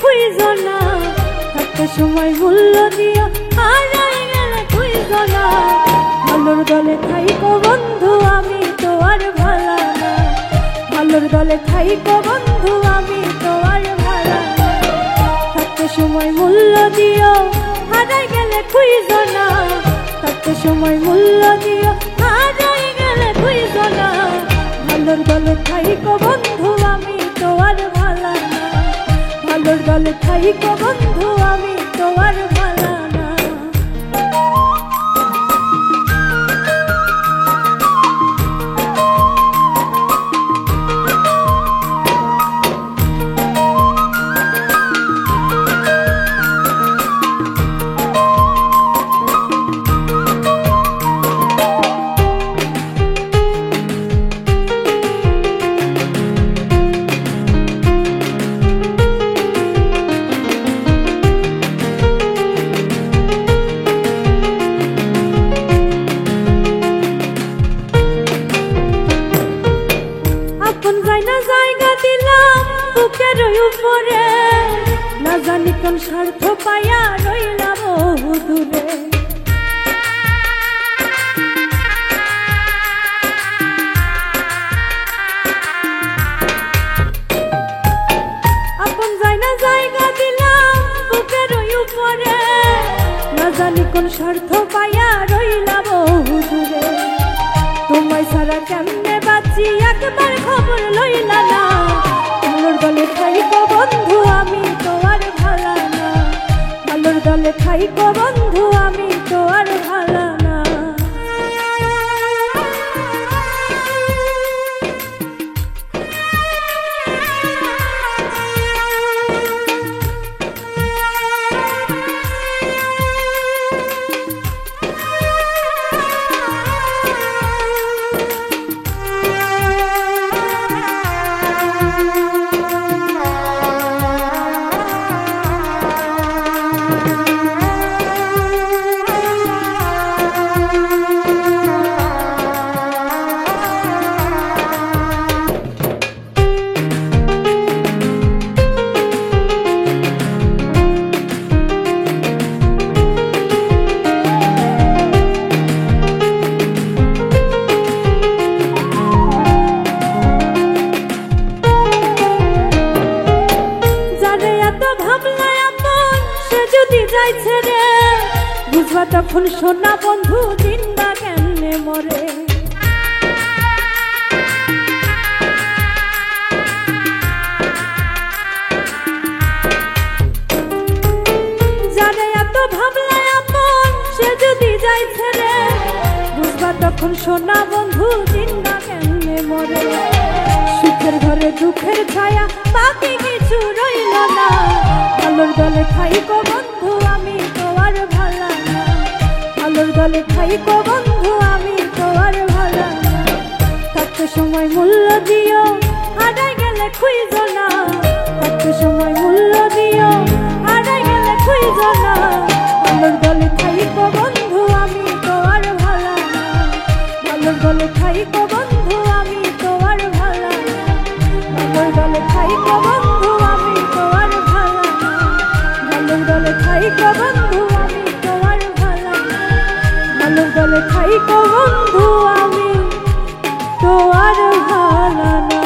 খুঁজো না, থাকতে সময় মূল্য দিও, হারাই গেলে খুঁজো না। ভালোর দলে থাইকো বন্ধু আমি তো আর ভালা না, ভালোর দলে থাইকো বন্ধু আমি তো আর ভালা না। থাকতে সময় মূল্য দিও, হারাই গেলে খুঁজো না, থাকতে সময় মূল্য দিও, হারাই গেলে খুঁজো না। ভালোর দলে থাইকো বন্ধু আমি তো আর ভালা না, ভালোর দলে থাইকো বন্ধু আমি তো আর ভালা না। জায়গা দিলাম বুকের উপরে, না জানি কোন স্বার্থ পাইয়া রইলাম বহু দূরে। আপন জায়গা দিলাম বুকের উপরে, না জানি কোন স্বার্থ পাইয়া রইলাম বহু দূরে। তোমায় ছাড়া কেমনে বাঁচি একবার খবর লইলা না, ভালোর দলে থাইকো বন্ধু আমি তো আর ভালা না, ভালোর দলে থাইকো বন্ধু আমি তো আর ভালা না। বুঝবা তখন সোনা বন্ধু জিন্দা কেমনে মরে। যারে এত ভাবলাই আপন সে যদি যাই ছেড়ে, বুঝবা তখন সোনা বন্ধু জিন্দা কেমনে মরে। সুখের ঘরে দুঃখের ছায়া বাকি কিছু রইল না, ভালোর দলে থাইকো বন্ধু আমি তো আর ভালা না, ভালোর দলে থাইকো বন্ধু আমি তো আর ভালা না। থাকতে সময় মূল্য দিও, হারাই গেলে খুঁজো না, থাকতে সময় মূল্য দিও, হারাই গেলে খুঁজো না। ভালোর দলে থাইকো বন্ধু আমি তো আর ভালা না, ভালোর দলে থাইকো বন্ধু আমি তো আর ভালা না, ভালোর দলে থাইকো বন্ধু আমি তো আর ভালা না, ভালোর দলে থাইকো বন্ধু আমি তো আর ভালা না, ভালোর দলে থাইকো বন্ধু আমি তো আর ভালা না।